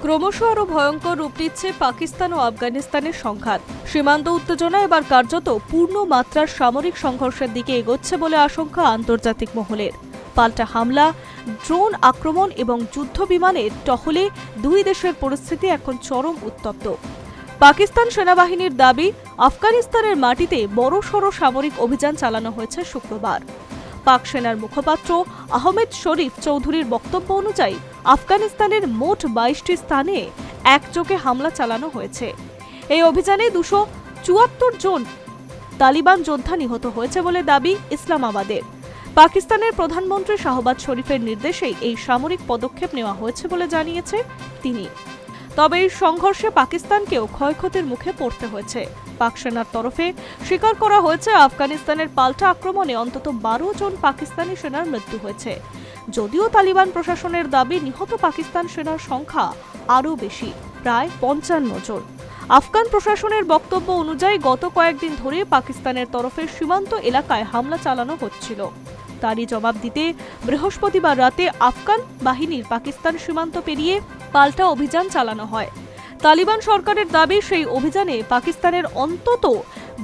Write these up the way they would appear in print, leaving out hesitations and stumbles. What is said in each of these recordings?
ক্রমশ আরো ভয়ঙ্কর রূপ নিচ্ছে পাকিস্তান ও আফগানিস্তানের সংঘাত। সীমান্ত উত্তেজনা এবার কার্যত পূর্ণ মাত্রার সামরিক সংঘর্ষের দিকে এগোচ্ছে বলে আশঙ্কা আন্তর্জাতিক মহলের। পাল্টা হামলা, ড্রোন আক্রমণ এবং যুদ্ধ বিমানের টহলে দুই দেশের পরিস্থিতি এখন চরম উত্তপ্ত। পাকিস্তান সেনাবাহিনীর দাবি, আফগানিস্তানের মাটিতে বড়সড় সামরিক অভিযান চালানো হয়েছে শুক্রবার। পাক সেনার মুখপাত্র আহমেদ শরীফ চৌধুরীর বক্তব্য অনুযায়ী আফগানিস্তানের মোট ২২টি স্থানে একযোগে হামলা চালানো হয়েছে। এই অভিযানে ২৭৪ জন তালিবান যোদ্ধা নিহত হয়েছে বলে দাবি ইসলামাবাদের। পাকিস্তানের প্রধানমন্ত্রী শাহবাজ শরীফের নির্দেশেই এই সামরিক পদক্ষেপ নেওয়া হয়েছে বলে জানিয়েছে তিনি। তবে এই সংঘর্ষে পাকিস্তানকেও ক্ষয়ক্ষতির মুখে পড়তে হয়েছে। পাক সেনার তরফে স্বীকার করা হয়েছে, আফগানিস্তানের পাল্টা আক্রমণে অন্তত ১২ জন পাকিস্তানি সেনার মৃত্যু হয়েছে। যদিও তালিবান প্রশাসনের দাবি, নিহত পাকিস্তান সেনার সংখ্যা আরও বেশি, প্রায় ৫৫ জন। আফগান প্রশাসনের বক্তব্য অনুযায়ী গত কয়েকদিন ধরে পাকিস্তানের তরফে সীমান্ত এলাকায় হামলা চালানো হচ্ছিল। তারই জবাব দিতে বৃহস্পতিবার রাতে আফগান বাহিনীর পাকিস্তান সীমান্ত পেরিয়ে পাল্টা অভিযান চালানো হয়। তালিবান সরকারের দাবি, সেই অভিযানে পাকিস্তানের অন্তত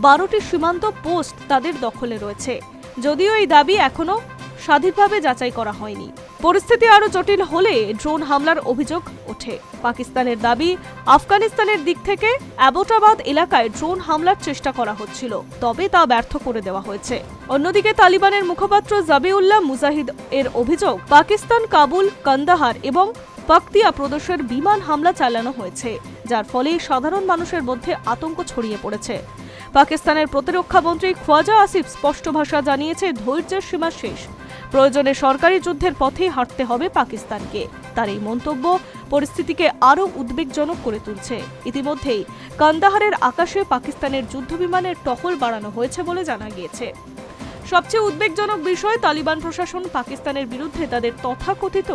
১২টি সীমান্ত পোস্ট তাদের দখলে রয়েছে। যদিও এই দাবি এখনো স্বাধীনভাবে যাচাই করা হয়নি। পরিস্থিতি আরও জটিল হলে ড্রোন হামলার অভিযোগ ওঠে। পাকিস্তানের দাবি, আফগানিস্তানের দিক থেকে অ্যাবোটাবাদ এলাকায় ড্রোন হামলার চেষ্টা করা হচ্ছিল, তবে তা ব্যর্থ করে দেওয়া হয়েছে। অন্যদিকে তালিবানের মুখপাত্র জাবিউল্লাহ মুজাহিদ এর অভিযোগ, পাকিস্তান কাবুল, কান্দাহার এবং পাকতিয়া প্রদেশের বিমান হামলা চালানো হয়েছে, যার ফলে সাধারণ মানুষের মধ্যে আতঙ্ক ছড়িয়ে পড়েছে। পাকিস্তানের প্রতিরক্ষা মন্ত্রী খ্বাজা আসিফ স্পষ্ট ভাষা জানিয়েছে, ধৈর্যের সীমা শেষ, প্রয়োজনে সরকারি যুদ্ধের পথেই হাঁটতে হবে পাকিস্তানকে। তার এই মন্তব্য পরিস্থিতিকে আরও উদ্বেগজনক করে তুলছে। ইতিমধ্যেই কান্দাহারের আকাশে পাকিস্তানের যুদ্ধবিমানের টহল বাড়ানো হয়েছে বলে জানা গিয়েছে। সবচেয়ে উদ্বেগজনক বিষয়, তালিবান প্রশাসন পাকিস্তানের বিরুদ্ধে তাদের তথাকথিত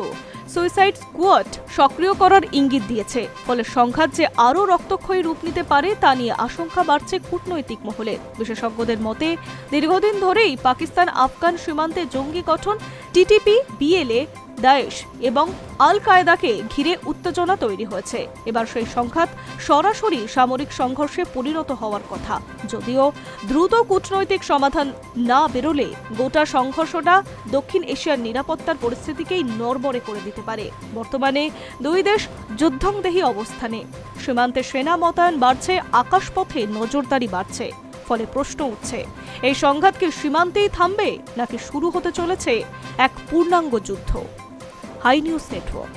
সুইসাইড স্কোয়াড সক্রিয় করার ইঙ্গিত দিয়েছে। ফলে সংঘাত যে আরও রক্তক্ষয়ী রূপ নিতে পারে তা নিয়ে আশঙ্কা বাড়ছে কূটনৈতিক মহলে। বিশেষজ্ঞদের মতে, দীর্ঘদিন ধরেই পাকিস্তান আফগান সীমান্তে জঙ্গি গঠন, টিটিপি, বিএলএ, দায়েশ এবং আল কায়েদাকে ঘিরে উত্তেজনা তৈরি হয়েছে। এবার সেই সংঘাত সরাসরি সামরিক সংঘর্ষে পরিণত হওয়ার কথা। যদিও দ্রুত কূটনৈতিক সমাধান না বেরোলে গোটা সংঘর্ষটা দক্ষিণ এশিয়ার নিরাপত্তার পরিস্থিতিকেই নড়বড়ে করে দিতে পারে। বর্তমানে দুই দেশ যুদ্ধংদেহী অবস্থানে। সীমান্তে সেনা মোতায়েন বাড়ছে, আকাশপথে নজরদারি বাড়ছে। ফলে প্রশ্ন উঠছে, এই সংঘাত কি সীমান্তেই থামবে, নাকি শুরু হতে চলেছে এক পূর্ণাঙ্গ যুদ্ধ? Hi news network.